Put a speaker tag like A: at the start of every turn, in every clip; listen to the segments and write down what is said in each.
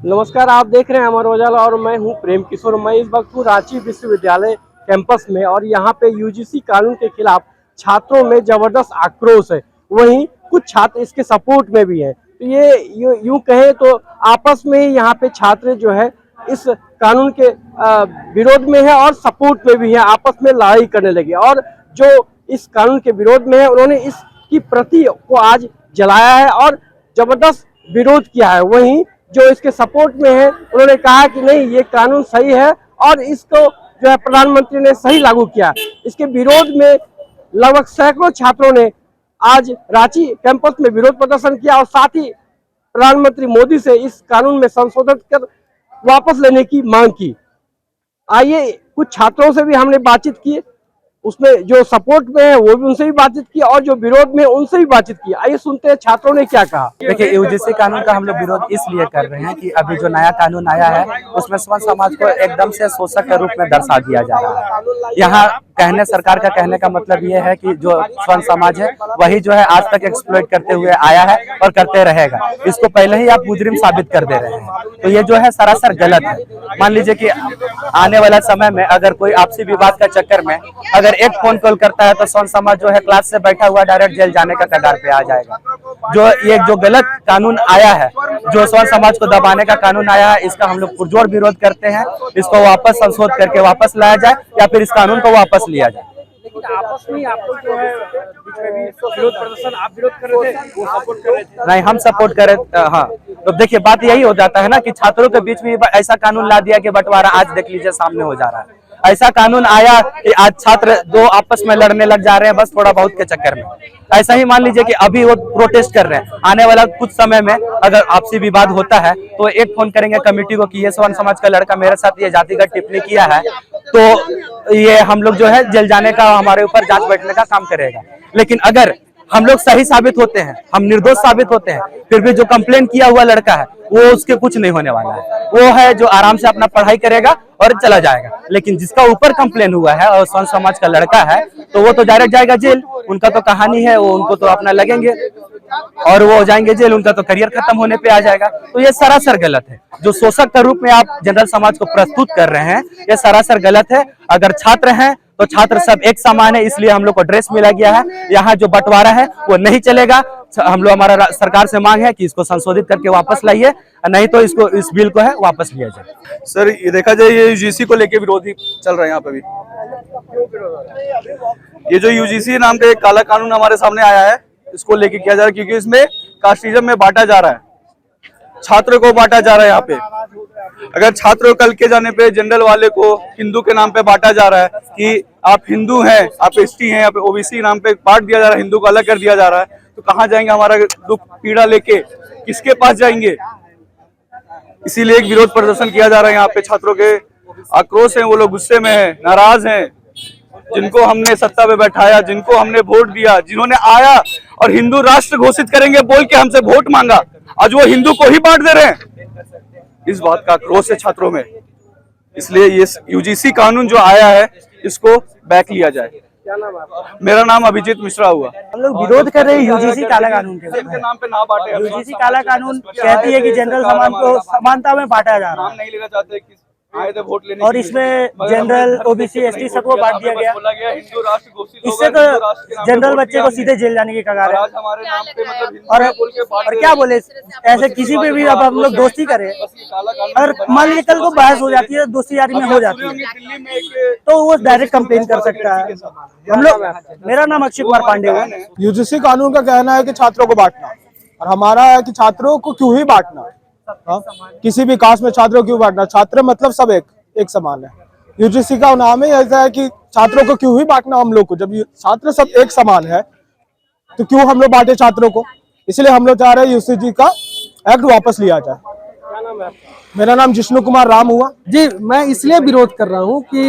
A: नमस्कार, आप देख रहे हैं अमर उजाला और मैं हूं प्रेम किशोर। मैं इस वक्त हूं रांची विश्वविद्यालय कैंपस में और यहां पे यूजीसी कानून के खिलाफ छात्रों में जबरदस्त आक्रोश है। वहीं कुछ छात्र इसके सपोर्ट में भी हैं। तो ये यूं कहें तो आपस में ही यहाँ पे छात्र जो है इस कानून के विरोध में है और सपोर्ट में भी है, आपस में लड़ाई करने लगे। और जो इस कानून के विरोध में है उन्होंने इसकी प्रति को आज जलाया है और जबरदस्त विरोध किया है। वहीं जो इसके सपोर्ट में है उन्होंने कहा कि नहीं, ये कानून सही है और इसको जो है प्रधानमंत्री ने सही लागू किया। इसके विरोध में लगभग सैकड़ों छात्रों ने आज रांची कैंपस में विरोध प्रदर्शन किया और साथ ही प्रधानमंत्री मोदी से इस कानून में संशोधन कर वापस लेने की मांग की। आइए कुछ छात्रों से भी हमने बातचीत की, उसमें जो सपोर्ट में है वो भी उनसे भी बातचीत की और जो विरोध में उनसे भी बातचीत की। आइए सुनते हैं छात्रों ने क्या कहा।
B: देखिए, यूजीसी कानून का हम लोग विरोध इसलिए कर रहे हैं कि अभी जो नया कानून आया है उसमें स्वर्ण समाज को एकदम से शोषक के रूप में दर्शा दिया जा रहा है। यहाँ सरकार का कहने का मतलब ये है कि जो स्वर्ण समाज है वही जो है आज तक एक्सप्लॉइट करते हुए आया है और करते रहेगा। इसको पहले ही आप मुजरिम साबित कर दे रहे हैं, तो ये जो है सरासर गलत है। मान लीजिए कि आने वाला समय में अगर कोई आपसी विवाद का चक्कर में अगर एक फोन कॉल करता है तो स्वर्ण समाज जो है क्लास से बैठा हुआ डायरेक्ट जेल जाने का कगार पे आ जाएगा। जो गलत कानून आया है, जो स्वर्ण समाज को दबाने का कानून आया है, इसका हम लोग पुरजोर विरोध करते हैं। इसको वापस संशोधित करके वापस लाया जाए या फिर इस कानून को वापस लिया जाए।
A: लेकिन आपस में आप लोग जो है बीच में भी विरोध प्रदर्शन, आप विरोध कर रहे थे, वो सपोर्ट कर रहे थे?
B: नहीं, हम सपोर्ट कर रहे। हाँ, तो देखिए बात यही हो जाता है ना कि छात्रों के बीच में ऐसा कानून ला दिया कि बंटवारा आज देख लीजिए सामने हो जा रहा है। ऐसा कानून आया कि आज छात्र दो आपस में लड़ने लग जा रहे हैं बस थोड़ा बहुत के चक्कर में। ऐसा ही मान लीजिए कि अभी वो प्रोटेस्ट कर रहे हैं, आने वाला कुछ समय में अगर आपसी विवाद होता है तो एक फोन करेंगे कमेटी को कि ये स्वर्ण समाज का लड़का मेरे साथ ये जातिगत टिप्पणी किया है, तो ये हम लोग जो है जेल जाने का, हमारे ऊपर जांच बैठने का काम करेगा। लेकिन अगर हम लोग सही साबित होते हैं, हम निर्दोष साबित होते हैं, फिर भी जो कंप्लेन किया हुआ लड़का है वो उसके कुछ नहीं होने वाला है। वो है जो आराम से अपना पढ़ाई करेगा और चला जाएगा। लेकिन जिसका ऊपर कंप्लेन हुआ है और स्वर्ण समाज का लड़का है तो वो तो डायरेक्ट जाएगा जेल। उनका तो कहानी है, वो उनको तो अपना लगेंगे और वो जाएंगे जेल, उनका तो करियर खत्म होने पे आ जाएगा। तो ये सरासर गलत है। जो शोषक के रूप में आप जनरल समाज को प्रस्तुत कर रहे हैं ये सरासर गलत है। अगर छात्र हैं तो छात्र सब एक समान है, इसलिए हम लोग को ड्रेस मिला गया है। यहाँ जो बंटवारा है वो नहीं चलेगा। हम लोग, हमारा सरकार से मांग है कि इसको संशोधित करके वापस लाइए, नहीं तो इसको, इस बिल को है वापस लिया जाए।
C: सर ये देखा जाए ये यूजीसी को लेके विरोधी चल रहा है यहाँ पे भी। ये जो यूजीसी नाम का एक काला कानून हमारे सामने आया है इसको लेके किया जा रहा है, क्योंकि इसमें कास्टिज्म में बांटा जा रहा है, छात्र को बांटा जा रहा है। यहाँ पे अगर छात्र कल के जाने पे जनरल वाले को हिंदू के नाम पे बांटा जा रहा है कि आप हिंदू हैं, आप एसटी हैं, आप ओबीसी नाम पे बांट दिया जा रहा है, हिंदू को अलग कर दिया जा रहा है, तो कहाँ जाएंगे हमारा दुख पीड़ा लेके, किसके पास जाएंगे? इसीलिए एक विरोध प्रदर्शन किया जा रहा है। यहाँ पे छात्रों के आक्रोश हैं, वो लोग गुस्से में हैं, नाराज हैं। जिनको हमने सत्ता पे बैठाया, जिनको हमने वोट दिया, जिन्होंने आया और हिंदू राष्ट्र घोषित करेंगे बोल के हमसे वोट मांगा, आज वो हिंदू को ही बांट दे रहे हैं। इस बात का आक्रोश है छात्रों में, इसलिए ये यूजीसी कानून जो आया है इसको बैक लिया जाए।
A: क्या नाम है आपका?
C: मेरा नाम अभिजीत मिश्रा हुआ।
B: हम लोग विरोध कर रहे हैं यूजीसी काला कानून के
C: नाम पे ना बांटे।
B: यूजीसी काला कानून कहती है कि जनरल समाज को समानता में बांटा जा रहा
C: नाम नहीं लेना चाहते कि आए थे वोट लेने
B: है और इसमें जनरल ओबीसी एसटी सबको बांट दिया गया।
C: हिंदू राष्ट्र घोषित,
B: इससे तो जनरल बच्चे को सीधे जेल जाने की कगार है।
C: हमारे नाम पे मतलब
B: और क्या बोले, ऐसे किसी पे भी अब हम लोग दोस्ती करें और मान लीजिए कल को बहस हो जाती है, दोस्ती यारी में हो जाती है, तो वो डायरेक्ट कंप्लेन कर सकता है। हम लोग, मेरा नाम अक्षय कुमार पांडे है।
D: यूजीसी कानून का कहना है कि छात्रों को बांटना, और हमारा है कि छात्रों को क्यों ही बांटना। किसी भी कास्ट में छात्रों क्यों बांटना? छात्र मतलब सब एक समान है। यूजीसी का नाम ही ऐसा है कि छात्रों को क्यों ही बांटना हम लोग को, जब छात्र सब एक समान है तो क्यों हम लोग बांटे छात्रों को? इसलिए हम लोग चाह रहे हैं यूजीसी का एक्ट वापस लिया जाए।
A: क्या नाम है आपका?
D: मेरा नाम जिष्णु कुमार राम हुआ
E: जी। मैं इसलिए विरोध कर रहा हूं कि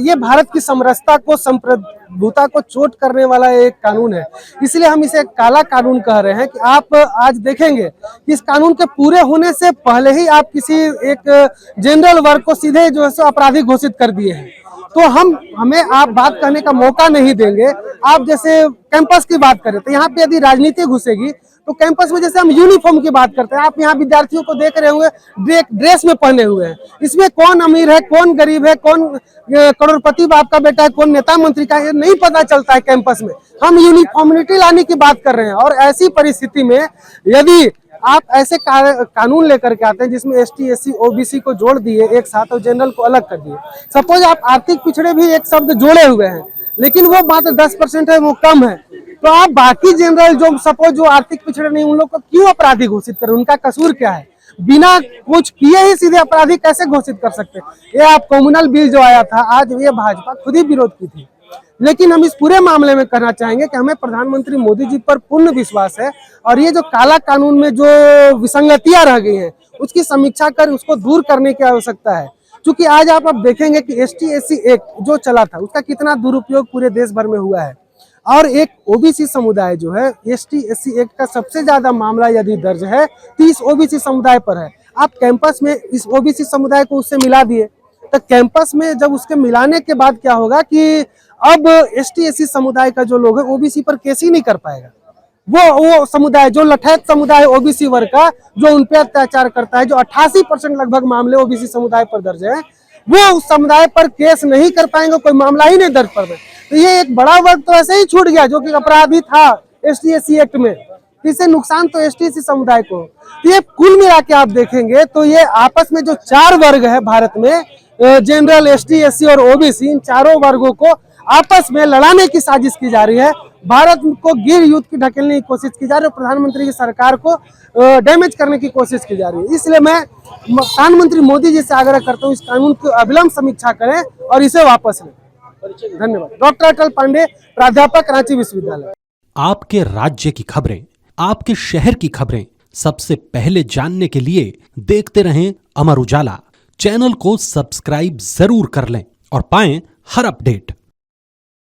E: ये भारत की समरसता को, संप्रभुता को चोट करने वाला एक कानून है। इसलिए हम इसे काला कानून कह रहे हैं कि आप आज देखेंगे कि इस कानून के पूरे होने से पहले ही आप किसी एक जनरल वर्ग को सीधे जो है सो अपराधी घोषित कर दिए हैं। तो हमें आप बात कहने का मौका नहीं देंगे। आप जैसे कैंपस की बात करें तो यहाँ पे यदि राजनीति घुसेगी तो कैंपस में जैसे हम यूनिफॉर्म की बात करते हैं, आप यहाँ विद्यार्थियों को देख रहे होंगे ड्रेस में पहने हुए हैं। इसमें कौन अमीर है, कौन गरीब है, कौन करोड़पति बाप का बेटा है, कौन नेता मंत्री का है, नहीं पता चलता है कैंपस में। हम यूनिफॉर्मिटी लाने की बात कर रहे हैं। और ऐसी परिस्थिति में यदि आप ऐसे कानून लेकर के आते हैं जिसमें एसटी, एससी, ओबीसी को जोड़ दिए एक साथ और जनरल को अलग कर दिए। सपोज आप आर्थिक पिछड़े भी एक शब्द जोड़े हुए हैं, लेकिन वो मात्र 10% है, वो कम है, तो आप बाकी जनरल जो सपोज जो आर्थिक पिछड़े नहीं, उन लोग को क्यों अपराधी घोषित करें? उनका कसूर क्या है? बिना कुछ किए ही सीधे अपराधी कैसे घोषित कर सकते? ये आप कम्युनल बिल जो आया था, आज ये भाजपा खुद ही विरोध की थी। लेकिन हम इस पूरे मामले में कहना चाहेंगे कि हमें प्रधानमंत्री मोदी जी पर पूर्ण विश्वास है और ये जो काला कानून में जो विसंगतियां रह गई हैं उसकी समीक्षा कर उसको दूर करने की आवश्यकता है। क्योंकि आज आप अब देखेंगे कि एसटी एससी एक्ट जो चला था उसका कितना दुरुपयोग पूरे देश भर में हुआ है। और एक ओबीसी समुदाय जो है, एसटी एससी एक्ट का सबसे ज्यादा मामला यदि दर्ज है तो इस ओबीसी समुदाय पर है। आप कैंपस में इस ओबीसी समुदाय को उससे मिला दिए, तो कैंपस में जब उसके मिलाने के बाद क्या होगा कि अब एसटी एससी समुदाय का जो लोग है ओबीसी पर केस ही नहीं कर पाएगा। वो समुदाय जो लठैत समुदाय ओबीसी वर्ग का जो उन पे अत्याचार करता है, जो 88% लगभग मामले ओबीसी समुदाय पर दर्ज है, वो उस समुदाय पर केस नहीं कर पाएंगे, कोई मामला ही नहीं दर्ज कर पाएंगे। तो ये एक बड़ा वर्ग तो ऐसे ही छूट गया जो कि अपराधी था एसटी एससी एक्ट में। इससे नुकसान तो एसटी एससी समुदाय को। तो ये कुल मिला के आप देखेंगे तो ये आपस में जो 4 वर्ग है भारत में, जनरल, एसटी, एससी और ओबीसी, इन चारों वर्गों को आपस में लड़ाने की साजिश की जा रही है। भारत को गिर युद्ध की ढकेलने की कोशिश की जा रही है, प्रधानमंत्री की सरकार को डैमेज करने की कोशिश की जा रही है। इसलिए मैं प्रधानमंत्री मोदी जी से आग्रह करता हूँ इस कानून की अविलंब समीक्षा करें और इसे वापस लें। धन्यवाद। डॉक्टर अटल पांडे, प्राध्यापक, रांची विश्वविद्यालय।
F: आपके राज्य की खबरें, आपके शहर की खबरें सबसे पहले जानने के लिए देखते रहें अमर उजाला। चैनल को सब्सक्राइब जरूर कर लें और पाएं हर अपडेट।